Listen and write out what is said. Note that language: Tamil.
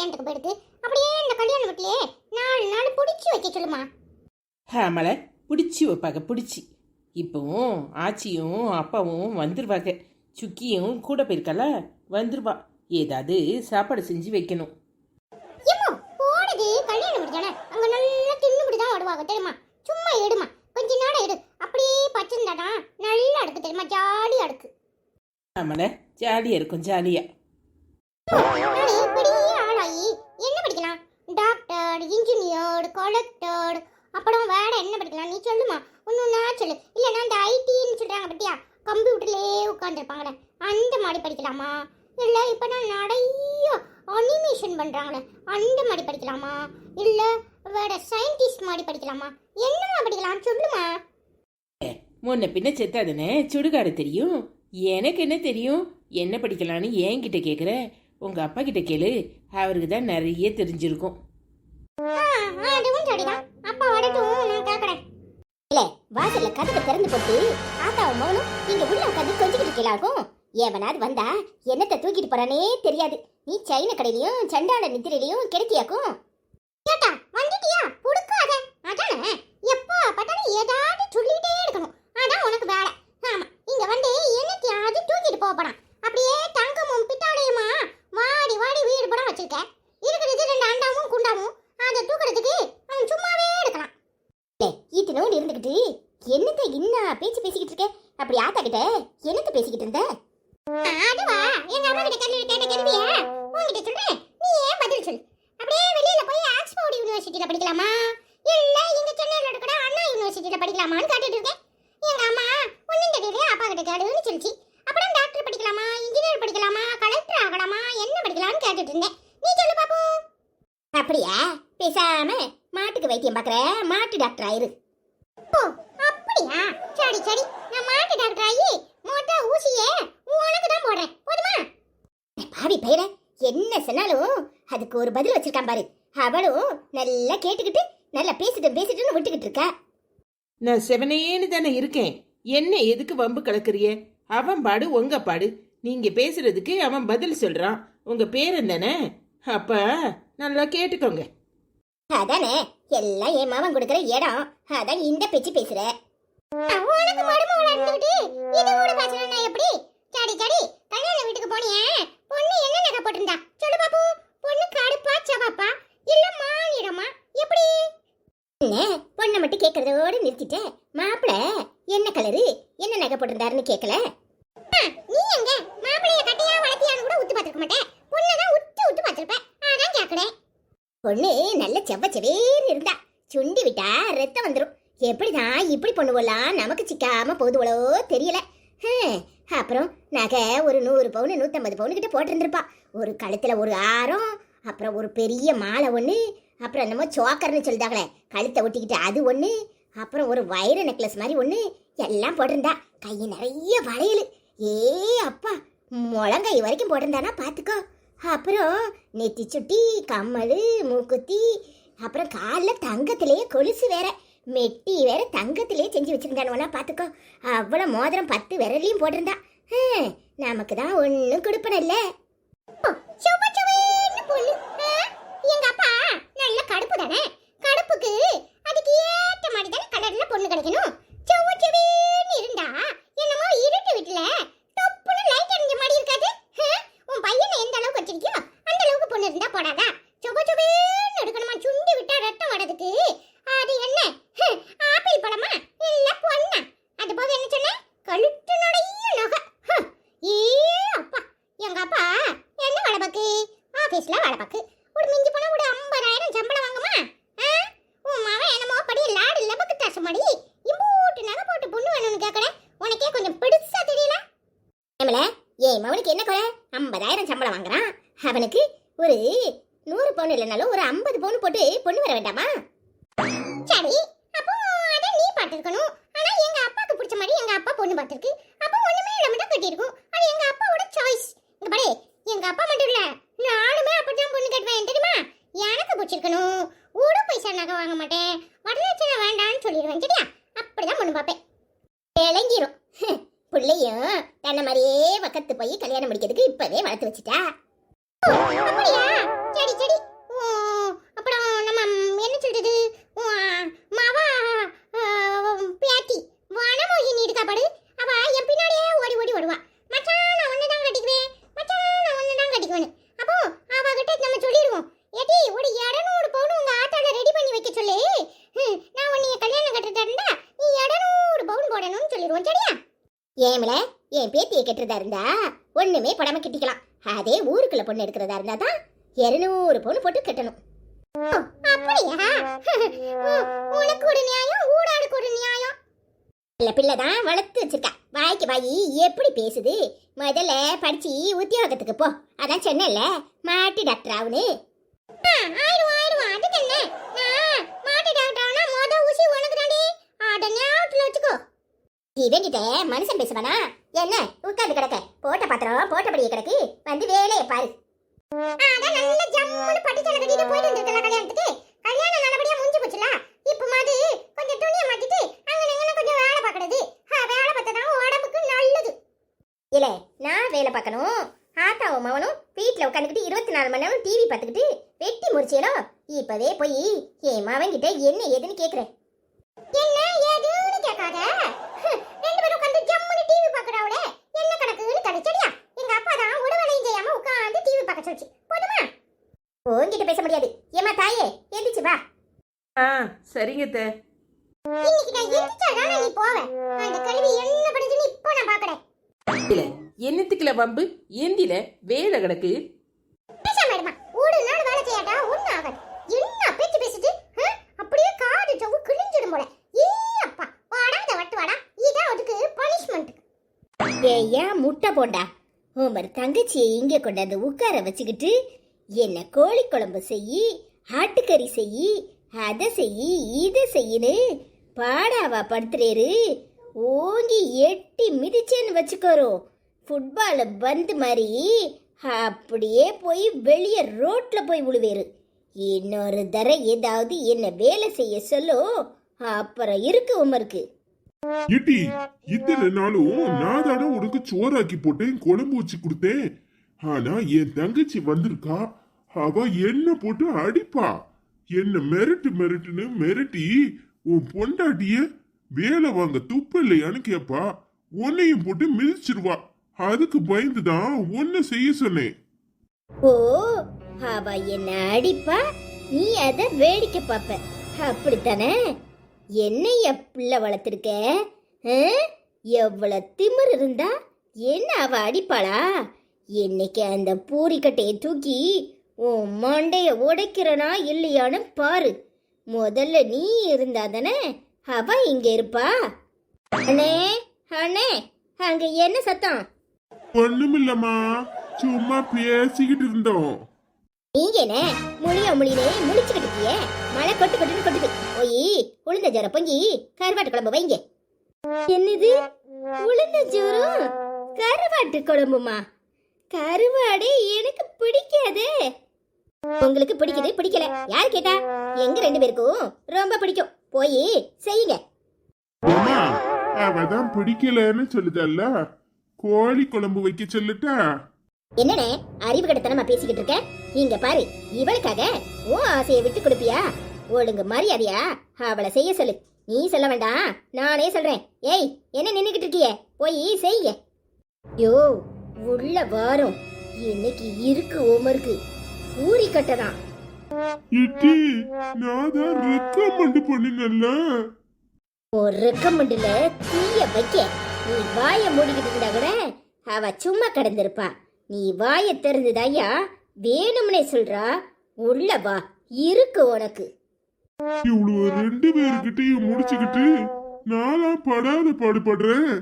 கல்யாணத்துக்கு போயிடுது. அப்படியே இந்த கல்யாண வீட்லயே 4 நாள் புடிச்சு வைக்க சொல்லுமா. ஆமால, பிடிச்சி வைப்பாங்க பிடிச்சி. இப்போவும் ஆச்சியும் அப்பாவும் வந்துருவாங்க. சுக்கியும் கூட போயிருக்கல, வந்துருவா. ஏதாவது சாப்பாடு செஞ்சு வைக்கணும். ஏம்மா போடுது கல்யாண வீடு தானே, அங்க நல்லா தின்னுபிடி தான் வருவாங்க தெரியுமா. சும்மா எடுமா, கொஞ்ச நாள் எடு. அப்படியே பச்சிருந்தாடா நல்லா அடுக்கு தெரியுமா, ஜாலியா அடுக்கு. ஆமால, ஜாலியா இருக்கும் ஜாலியா. நானே பெரிய ஆளாயி என்ன படிக்கலாம்? டாக்டர், இன்ஜினியர், கலெக்டர், அப்புறம் வேற என்ன படிக்கலாம் நீ சொல்லுமா. ஒன்றுன்னா சொல்லு. இல்லைன்னா இந்த ஐடின்னு சொல்றாங்க பத்தியா, கம்ப்யூட்டர்லேயே உட்காந்துருப்பாங்களே அந்த மாதிரி படிக்கலாமா? இல்லை இப்போ நான் நிறைய அனிமேஷன் பண்ணுறாங்களே அந்த மாதிரி படிக்கலாமா? இல்லை வேற சயின்டிஸ்ட் மாதிரி படிக்கலாமா? என்னமா படிக்கலாம் சொல்லுமா. முன்ன பின்ன செத்தாதானே சுடுகாடு தெரியும். எனக்கு என்ன தெரியும்? என்ன படிக்கலான்னு என்கிட்ட கேட்குற? உங்க அப்பா கிட்ட கேளு, அவருக்கு தான் நிறைய தெரிஞ்சிருக்கும். அதுவும் சரிதான், அப்பா வரட்டும் நான் கேட்கறேன். இல்ல வாசல்ல கதவை திறந்து போட்டு ஆத்தாவும் மகனும் இங்க உள்ள உட்காந்து கொஞ்சிக்கிட்டு இருக்கலாகும். எவனாவது வந்தா என்னத்தை தூக்கிட்டு போறானே தெரியாது. நீ சைன கடையிலயும் சண்டாள நித்திரையிலயும் கிடைக்கியாக்கும். கேட்டா வந்துட்டியா புடுக்காத. அதானே எப்போ பார்த்தாலும் ஏதாவது சொல்லிட்டே இருக்கணும், அதான் உனக்கு வேலை. ஆமா, இங்க வந்து என்னத்தையாவது தூக்கிட்டு போறான். அப்படியே தங்கமும் பித்தாளையுமா வாடி வாடி வீடு படம் வச்சிருக்க. இருக்கிறது 2 அண்டாவும் குண்டாவும், அதை தூக்குறதுக்கு அவன் சும்மாவே இருக்கலாம். ஈத்தனோடு இருந்துகிட்டு என்னத்த இன்னும் பேச்சு பேசிக்கிட்டு இருக்க? அப்படி ஆத்தா கிட்ட என்னத்த பேசிக்கிட்டு இருந்த? அதுவா எங்க அம்மா கிட்ட கேட்ட கேள்வியா உன்கிட்ட சொல்றேன், நீ ஏன் பதில் சொல்லு. அப்படியே வெளியில போய் ஆக்ஸ்போர்ட் யூனிவர்சிட்டியில படிக்கலாமா, இல்ல இங்க சென்னையில இருக்கிற அண்ணா யூனிவர்சிட்டியில படிக்கலாமான்னு கேட்டுட்டு இருக்கேன். எங்க அம்மா ஒன்னும் தெரியல, அப்பா கிட்ட கேடுன்னு சொல்லிச்சு. அப்புறம் டாக்டர் படிக்கலாமா, இன்ஜினியர் படிக்கலாமா, கலெக்டர் ஆகலாமா, என்ன படிக்கலாம்னு கேட்டுட்டு இருந்தேன். நீ சொல்லு பாப்போம். அப்படியா? பேசாம மாட்டுக்கு வைத்தியம் பாக்குற மாட்டு டாக்டர் ஆயிரு. ஓ அப்படியா, சரி சரி, நான் மாட்டு டாக்டர் ஆகி மொத்த ஊசியே உனக்கு தான் போடுறேன், போதுமா? பாவி பையன என்ன சொன்னாலும் அதுக்கு ஒரு பதில் வச்சிருக்கான் பாரு. அவளும் நல்லா கேட்டுக்கிட்டு நல்லா பேசிட்டுன்னு விட்டுக்கிட்டு இருக்கா. நான் செவனேன்னு தானே இருக்கேன், என்ன எதுக்கு வம்பு கலக்குறிய? அவன் பாடு உங்க பாடு. நீங்க பேசுறதுக்கு அவன் பதில் சொல்றான். உங்க பேரன் தானே, அப்ப நல்லா கேட்டுக்கோங்க. அதானே எல்லாம் என் மாமன் கொடுக்குற இடம், அதான் இந்த பேச்சு பேசுற. உனக்கு மருமகளா இருந்துகிட்டு இது கூட பேசணும்னா எப்படி? சரி சரி, கல்யாண வீட்டுக்கு போனியே, பொண்ணு என்ன நகை போட்டிருந்தா சொல்லு பாப்பு. பொண்ணு கருப்பா சவப்பா இல்ல மாநிறமா எப்படி? என்ன பொண்ணை மட்டும் கேட்கறதோடு நிறுத்திட்டேன். மாப்பிள என்ன கலரு என்ன நகை போட்டிருந்தாருன்னு கேட்கல. நீ எங்க மாப்பிளைய கட்டியா வளர்த்தியான்னு கூட உத்து பார்த்திருக்க மாட்டேன், பொண்ணுதான் உத்து பார்த்திருப்ப, அதான் கேட்கறேன். பொண்ணு நல்ல செவ்வச்சவேர் இருந்தா, சுண்டி விட்டா ரத்தம் வந்துடும். எப்படிதான் இப்படி பொண்ணுவெல்லாம் நமக்கு சிக்காம போதுவளோ தெரியல. அப்புறம் நகை ஒரு 100 பவுன் 150 பவுன் கிட்ட போட்டிருந்திருப்பா. ஒரு கழுத்துல ஒரு ஆரம், அப்புறம் ஒரு பெரிய மாலை ஒண்ணு, அப்புறம் என்னமோ சோக்கர்னு சொல்லிட்டாங்களே கழுத்தை ஒட்டிக்கிட்டு அது ஒண்ணு, அப்புறம் ஒரு வைர நெக்லஸ் மாதிரி ஒண்ணு எல்லாம் போட்டிருந்தா. கை நிறைய வளையல். ஏ அப்பா, முழங்கை வரைக்கும் போட்டிருந்தானா பாத்துக்கோ. அப்புறம் நெத்தி சுட்டி, கம்மல், மூக்குத்தி, அப்புறம் காலில் தங்கத்திலேயே கொலுசு வேற, மெட்டி வேற தங்கத்திலேயே செஞ்சு வச்சிருந்தானுவனா பாத்துக்கோ. அவ்வளோ மோதிரம் 10 விரலையும் போட்டிருந்தா. நமக்கு தான் ஒன்றும் கொடுப்பன இல்லை. எங்க அப்பா நல்ல கடுப்பு தானே, கடுப்புக்கு அதுக்கு ஏற்ற மாதிரி தானே கலர்ல பொண்ணு கிடைக்கணும். செவ்வச்சவேன்னு இருந்தா என்னமோ இருட்டு வீட்டுல தொப்புன்னு லைட் அடிஞ்ச மாதிரி இருக்காது. உன் பையனை எந்த அளவுக்கு வச்சிருக்கியோ அந்த அளவுக்கு பொண்ணு இருந்தா போடாதா. செவ்வச்சவேன்னு எடுக்கணுமா, சுண்டி விட்டா ரத்தம் வரதுக்கு. அது என்ன ஆப்பிள் பழமா இல்ல பொண்ணா? அது போக என்ன சொன்ன, கழுத்தினுடைய நகை. ஏ அப்பா, எங்க அப்பா என்ன வேலை பாக்கு? ஆபீஸ்ல வேலை பாக்கு. ஒரு மிஞ்சி போனா ஒரு 50,000 சம்பளம் வாங்குமா? உன் மகன் என்னமோ படி லாடு லபக்கு தாச மாதிரி இம்பூட்டு நகை போட்டு பொண்ணு வேணும்னு கேட்கறேன். உனக்கே கொஞ்சம் பெருசா தெரியல? ஏன் மவனுக்கு என்ன குறை? 50,000 சம்பளம் வாங்குறான். அவனுக்கு ஒரு 100 பவுன் இல்லைனாலும் ஒரு 50 பவுன் போட்டு பொண்ணு வர வேண்டாமா? சரி, அப்போ அதை நீ பார்த்துருக்கணும். ஆனா எங்க அப்பாவுக்கு பிடிச்ச மாதிரி எங்க அப்பா பொண்ணு பார்த்துருக்கு. அப்போ ஒண்ணுமே இல்லாம தான் கட்டியிருக்கும். அது எங்க அப்பாவோட சாய்ஸ். இங்க பாரு, எங்க அப்பா மட்டும் இல்ல, நானுமே அப்படிதான் பொண்ணு கட்டுவேன் தெரியுமா? எனக்கு பிடிச்சிருக்கணும். ஒரு பைசா நகை வாங்க மாட்டேன், வரதட்சணை வேண்டாம்னு சொல்லிடுவேன். சரியா? அப்படிதான் பொண்ணு பார்ப்பேன். இளங்கிரும் பிள்ளையும் தன்னை மாதிரியே பக்கத்து போய் கல்யாணம் முடிக்கிறதுக்கு இப்பவே வளர்த்து வச்சுட்டா. அப்படியா? சரி சரி அப்புறம் நம்ம என்ன சொல்றது மாவா பேத்தி வனமோகினி இருக்கா பாடு, அவ என் பின்னாடியே ஓடி ஓடி வருவா. மச்சான் நான் ஒன்னு தான் கட்டிக்குவேன், மச்சான் நான் ஒன்னு தான் கட்டிக்குவேன். அப்போ அவகிட்ட நம்ம சொல்லிடுவோம், ஏடி ஒரு 200 பவுன் உங்க ஆத்தால ரெடி பண்ணி வைக்க சொல்லு, நான் உன்னைய கல்யாணம் கட்டுறதா இருந்தா நீ 200 பவுன் போடணும்னு சொல்லிடுவோம். சரியா? ஏமல என் பேத்தியை கெட்டுறதா இருந்தா ஒண்ணுமே படாம கட்டிக்கலாம். அதே ஊருக்குள்ள பொண்ணு எடுக்கிறதா இருந்தா தான் 200 பவுன் போட்டு கட்டணும். அப்படியா? உனக்கு ஒரு நியாயம், ஊடாடுக்கு ஒரு நியாயம். இல்ல பிள்ளைதான் வளர்த்து வச்சிருக்கா. வாய்க்கு வாயி எப்படி பேசுது. முதல்ல படிச்சு உத்தியோகத்துக்கு போ. அதான் சொன்னேன்ல மாட்டு டாக்டர் ஆகுன்னு. ஆயிடுவான் அதுக்கு என்ன? நான் மாட்டு டாக்டர் ஆனா மொத ஊசி உனக்கு தாண்டி. அட ஞாபகத்துல வச்சுக்கோ. இவங்கிட்ட மனுஷன் பேசுவானா என்ன? உட்கார்ந்து கிடக்க போட்ட பாத்திரம் போட்டபடியே கிடக்கு. வந்து வேலையை பாரு. அதான் நல்ல ஜம்முன்னு பட்டுச்சேலை கட்டிட்டு போயிட்டு வந்திருக்கலாம் கல்யாணத்துக்கு. கல்யாணம் நல்லபடியா முடிஞ்சு போச்சுல. இப்போ மாதிரி கொஞ்சம் துணியை மாத்திட்டு அங்க கொஞ்சம் வேலை பார்க்கறது. வேலை பார்த்தா உடம்புக்கு நல்லது. இல்ல நான் வேலை பார்க்கணும். ஆத்தாவும் மவனும் வீட்டுல உட்காந்துக்கிட்டு 24 மணி நேரம் டிவி பார்த்துக்கிட்டு வெட்டி முடிச்சேலோ. இப்பவே போய் என் மவன் கிட்ட என்ன ஏதுன்னு கேக்குறேன். என்ன ஏதுன்னு கேட்காத. 2 பேரும் உட்காந்து ஜம்முன்னு டிவி பார்க்கறாவுல. என்ன கணக்குன்னு கிடைச்சடியா? எங்க அப்பா தான் உடவலையும் செய்யாம உட்காந்து டிவி பார்க்க சொல்லிச்சு. போதுமா? உன்கிட்ட பேச முடியாது. ஏமா தாயே எந்திரிச்சு வா. சரிங்க தே. இன்னைக்கு நான் எந்திரிச்சாதான் நீ போவே. அந்த கழுவி என்ன பண்ணுதுன்னு இப்போ நான் பார்க்கறேன். இல்ல என்னத்துக்குல வம்பு? ஏந்தில வேலை கிடக்கு. பேசாம இருமா. ஒரு நாள் வேலை செய்யாட்டா ஒண்ணு ஆகாது. என்ன பேச்சு பேசிட்டு அப்படியே காது ஜவ்வு கிழிஞ்சிடும் போல. ஏ அப்பா வாடாத வட்டு வாடா. இதான் அதுக்கு பனிஷ்மெண்ட். ஏய்யா முட்டை போண்டா. உமர் தங்கச்சியை இங்கே கொண்டாந்து உட்கார வச்சுக்கிட்டு என்ன கோழி குழம்பு செய்யி, ஆட்டுக்கறி செய்யி, அதை செய்யி, இதை செய்யின்னு பாடாவா படுத்துறேரு. ஓங்கி எட்டி மிதிச்சேன்னு வச்சுக்கோரும். ஃபுட்பால் பந்து மாதிரி அப்படியே போய் வெளியே ரோட்ல போய் விழுவேரு. இன்னொரு தடவை ஏதாவது என்ன வேலை செய்ய சொல்லோ அப்புறம் இருக்கு உமருக்கு. இட்டி இத்தனை நாளும் நான் தானே உனக்கு சோறாக்கி போட்டேன், குழம்பு வச்சு கொடுத்தேன். ஆனா என் தங்கச்சி வந்திருக்கா, அவ என்ன போட்டு அடிப்பா. என்ன மிரட்டுன்னு மிரட்டி உன் பொண்டாட்டிய வேலை வாங்க துப்பு இல்லையான்னு கேப்பா. உன்னையும் போட்டு மிதிச்சிருவா. அதுக்கு பயந்துதான் உன்னை செய்ய சொன்னேன். ஓ அவ என்ன அடிப்பா, நீ அத வேடிக்கை பாப்ப, அப்படித்தானே? என்னைய பிள்ளை வளர்த்திருக்க. எவ்வளவு திமிர் இருந்தா என்ன அவ அடிப்பாளா? இன்னைக்கு அந்த பூரிக்கட்டையை தூக்கி உன் மண்டைய உடைக்கிறனா இல்லையான்னு பாரு. முதல்ல நீ இருந்தா தானே அவ இங்க இருப்பா. அண்ணே அண்ணே, அங்க என்ன சத்தம்? ஒண்ணுமில்லம்மா, சும்மா பேசிக்கிட்டு இருந்தோம். நீங்க என்ன முழினே முழிச்சுக்கிட்டு இருக்கிய? மழை கொட்டு கொட்டுன்னு கொட்டுது. போய் உளுந்த ஜோரம் பொங்கி கருவாட்டு குழம்பு வைங்க. என்னது உளுந்த ஜோரம் கருவாட்டு குழம்புமா? கருவாடு எனக்கு பிடிக்காதே. உங்களுக்கு பிடிக்குது பிடிக்கல யார் கேட்டா? எங்க 2 பேருக்கும் ரொம்ப பிடிக்கும். போய் செய்யுங்க. அம்மா, அவதான் பிடிக்கலன்னு சொல்லுதல்ல, கோழி குழம்பு வைக்க சொல்லட்டா? என்னனே அறிவு கட்டத்தனமா பேசிக்கிட்டு இருக்க? இங்க பாரு, இவளுக்காக உன் ஆசையை விட்டு கொடுப்பியா? ஒழுங்கு மரியாதையா அவளை செய்ய சொல்லு. நீ சொல்ல வேண்டாம், நானே சொல்றேன். ஏய் என்ன நின்னுகிட்டு இருக்கிய? போய் செய்யுங்க. யோ உள்ள வாரம் இன்னைக்கு இருக்கு உமருக்கு பூரி கட்டதான். இட்டி நான் தான் ரெக்கமெண்ட் பண்ணினல்ல. ஒரு ரெக்கமெண்ட்ல தீய வைக்க நீ வாய மூடிக்கிட்டு இருந்தா கூட அவ சும்மா கிடந்திருப்பா. நீ வாய திறந்துதாயா வேணும்னே சொல்றா. உள்ள வா, இருக்கு உனக்கு. இவ்வளவு 2 பேர்கிட்டயும் முடிச்சுக்கிட்டு நானா படாத பாடுபடுறேன்.